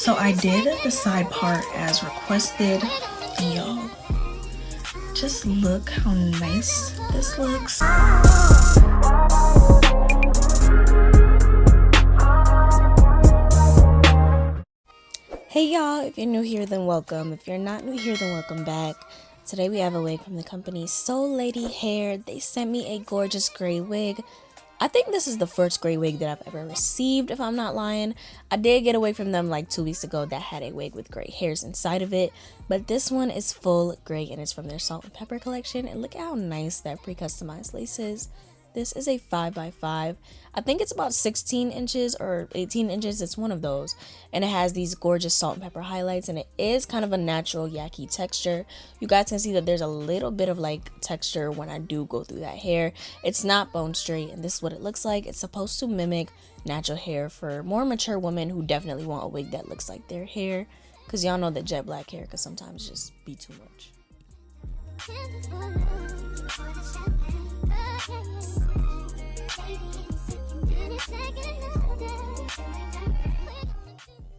So I did the side part as requested. And y'all, just look how nice this looks. Hey y'all, if you're new here then welcome. If you're not new here then welcome back. Today we have a wig from the company Soul Lady Hair. They sent me a gorgeous gray wig. I think this is the first gray wig that I've ever received, if I'm not lying. I did get a wig from them like 2 weeks ago that had a wig with gray hairs inside of it, but this one is full gray and it's from their salt and pepper collection. And look at how nice that pre-customized lace is. This is a 5x5. I think it's about 16 inches or 18 inches. It's one of those. And it has these gorgeous salt and pepper highlights. And it is kind of a natural yaki texture. You guys can see that there's a little bit of like texture when I do go through that hair. It's not bone straight. And this is what it looks like. It's supposed to mimic natural hair for more mature women who definitely want a wig that looks like their hair. Because y'all know that jet black hair can sometimes just be too much.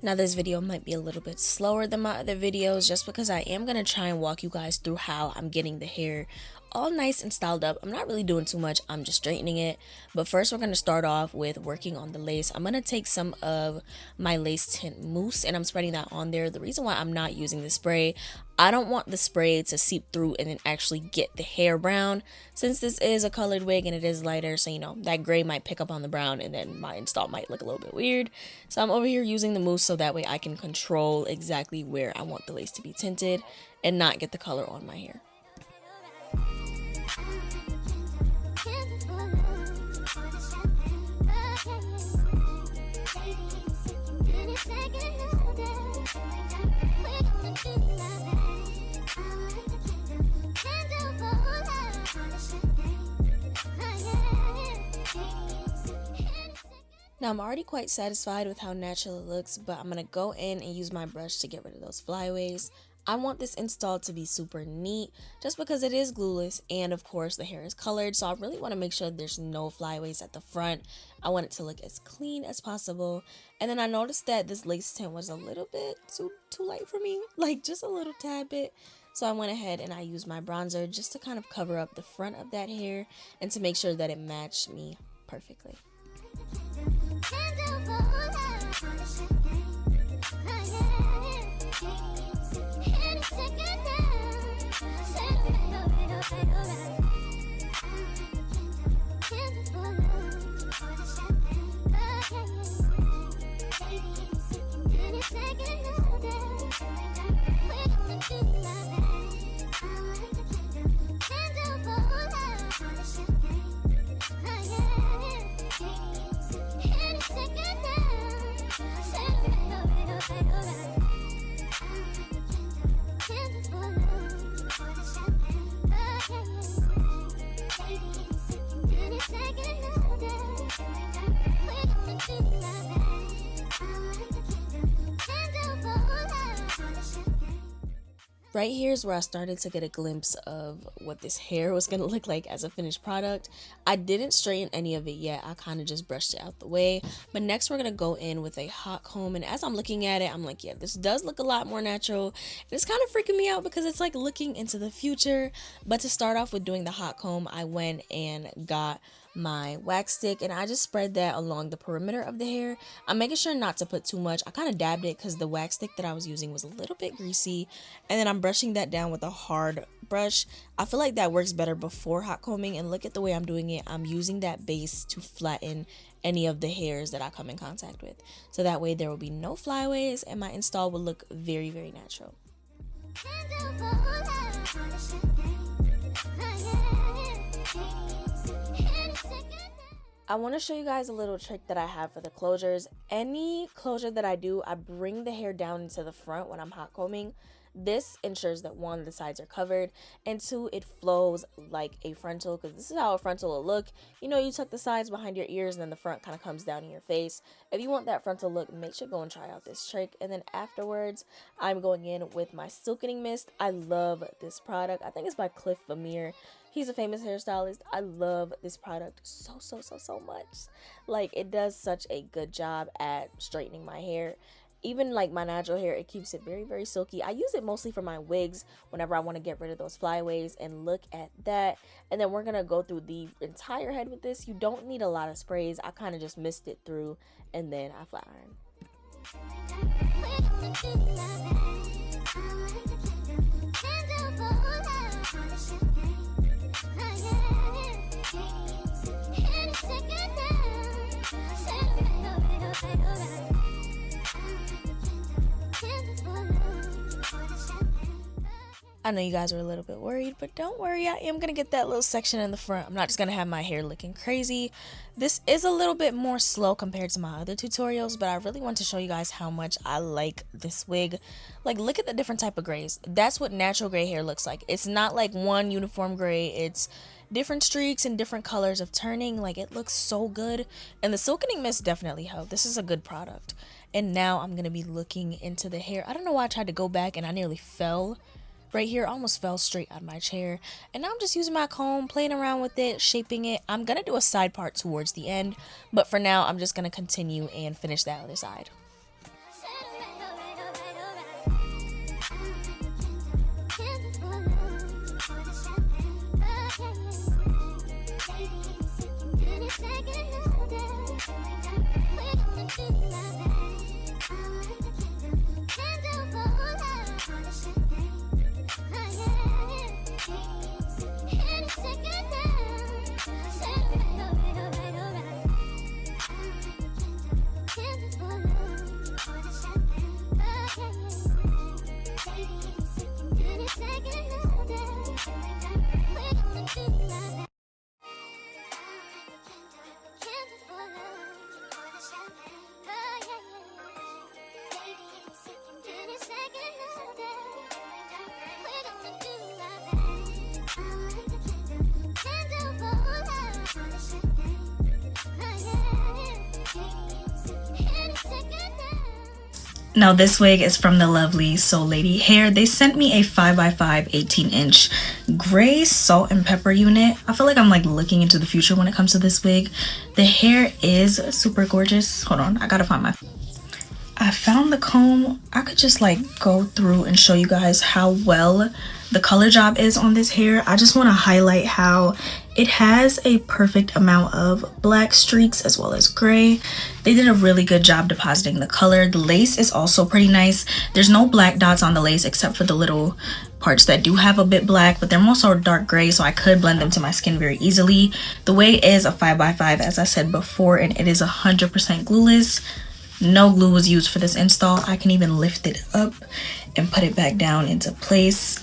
Now this video might be a little bit slower than my other videos just because I am going to try and walk you guys through how I'm getting the hair all nice and styled up. I'm not really doing too much, I'm just straightening it. But first we're going to start off with working on the lace. I'm going to take some of my lace tint mousse and I'm spreading that on there. The reason why I'm not using the spray, I don't want the spray to seep through and then actually get the hair brown, since this is a colored wig and it is lighter, so you know that gray might pick up on the brown and then my install might look a little bit weird. So I'm over here using the mousse so that way I can control exactly where I want the lace to be tinted and not get the color on my hair. Now I'm already quite satisfied with how natural it looks, but I'm going to go in and use my brush to get rid of those flyaways. I want this install to be super neat just because it is glueless and of course the hair is colored, so I really want to make sure there's no flyaways at the front. I want it to look as clean as possible. And then I noticed that this lace tint was a little bit too light for me, like just a little tad bit. So I went ahead and I used my bronzer just to kind of cover up the front of that hair and to make sure that it matched me perfectly. Right here is where I started to get a glimpse of what this hair was going to look like as a finished product. I didn't straighten any of it yet. I kind of just brushed it out the way. But next we're going to go in with a hot comb. And as I'm looking at it, I'm like, yeah, this does look a lot more natural. And it's kind of freaking me out because it's like looking into the future. But to start off with doing the hot comb, I went and got my wax stick and I just spread that along the perimeter of the hair. I'm making sure not to put too much. I kind of dabbed it because the wax stick that I was using was a little bit greasy, and then I'm brushing that down with a hard brush. I feel like that works better before hot combing, and look at the way I'm doing it. I'm using that base to flatten any of the hairs that I come in contact with, so that way there will be no flyaways and my install will look very, very natural. I want to show you guys a little trick that I have for the closures. Any closure that I do, I bring the hair down into the front when I'm hot combing. This ensures that one, the sides are covered, and two, it flows like a frontal, because this is how a frontal will look. You know, you tuck the sides behind your ears and then the front kind of comes down in your face. If you want that frontal look, make sure to go and try out this trick. And then afterwards, I'm going in with my silkening mist. I love this product. I think it's by Cliff Vermeer. He's a famous hairstylist. I love this product so much. Like, it does such a good job at straightening my hair. even like my natural hair, it keeps it very silky. I use it mostly for my wigs whenever I want to get rid of those flyaways. And look at that. And then we're gonna go through the entire head with this. You don't need a lot of sprays. I kind of just mist it through and then I flat iron. I know you guys were a little bit worried, but don't worry, I am going to get that little section in the front. I'm not just going to have my hair looking crazy. This is a little bit more slow compared to my other tutorials, but I really want to show you guys how much I like this wig. Like, look at the different type of grays. That's what natural gray hair looks like. It's not like one uniform gray. It's different streaks and different colors of turning. Like, it looks so good. And the silkening mist definitely helped. This is a good product. And now I'm going to be looking into the hair. I don't know why I tried to go back and I nearly fell. Right here, I almost fell straight out of my chair. And now I'm just using my comb, playing around with it, shaping it. I'm going to do a side part towards the end. But for now, I'm just going to continue and finish that other side. Now this wig is from the lovely Soul Lady Hair. They sent me a 5x5 18-inch gray salt and pepper unit. I feel like I'm like looking into the future when it comes to this wig. The hair is super gorgeous. Hold on, I gotta find my... I found the comb. I could just like go through and show you guys how well the color job is on this hair. I just want to highlight how it has a perfect amount of black streaks as well as gray. They did a really good job depositing the color. The lace is also pretty nice. There's no black dots on the lace except for the little parts that do have a bit black, but they're also dark gray, so I could blend them to my skin very easily. The weight is a 5x5 as I said before, and it is 100% glueless. No glue was used for this install. I can even lift it up and put it back down into place.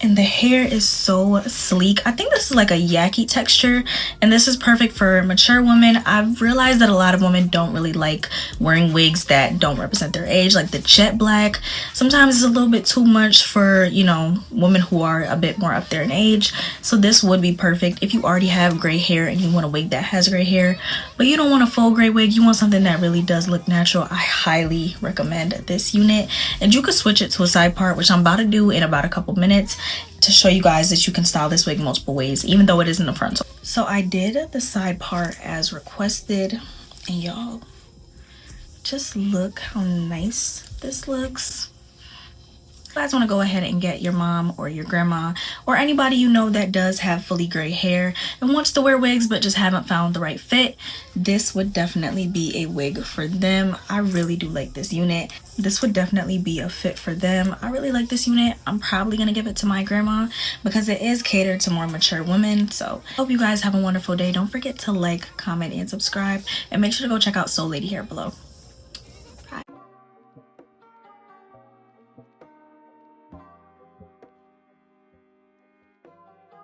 And the hair is so sleek. I think this is like a yaki texture, and this is perfect for mature women. I've realized that a lot of women don't really like wearing wigs that don't represent their age, like the jet black. Sometimes it's a little bit too much for, you know, women who are a bit more up there in age. So this would be perfect if you already have gray hair and you want a wig that has gray hair, but you don't want a full gray wig. You want something that really does look natural. I highly recommend this unit, and you could switch it to a side part, which I'm about to do in about a couple minutes, to show you guys that you can style this wig multiple ways, even though it is in the front. So I did the side part as requested, and y'all, just look how nice this looks. If you guys want to go ahead and get your mom or your grandma or anybody you know that does have fully gray hair and wants to wear wigs but just haven't found the right fit, this would definitely be a wig for them. I really do like this unit. This would definitely be a fit for them. I really like this unit. I'm probably gonna give it to my grandma because it is catered to more mature women. So hope you guys have a wonderful day. Don't forget to like, comment, and subscribe, and make sure to go check out Soul Lady Hair below.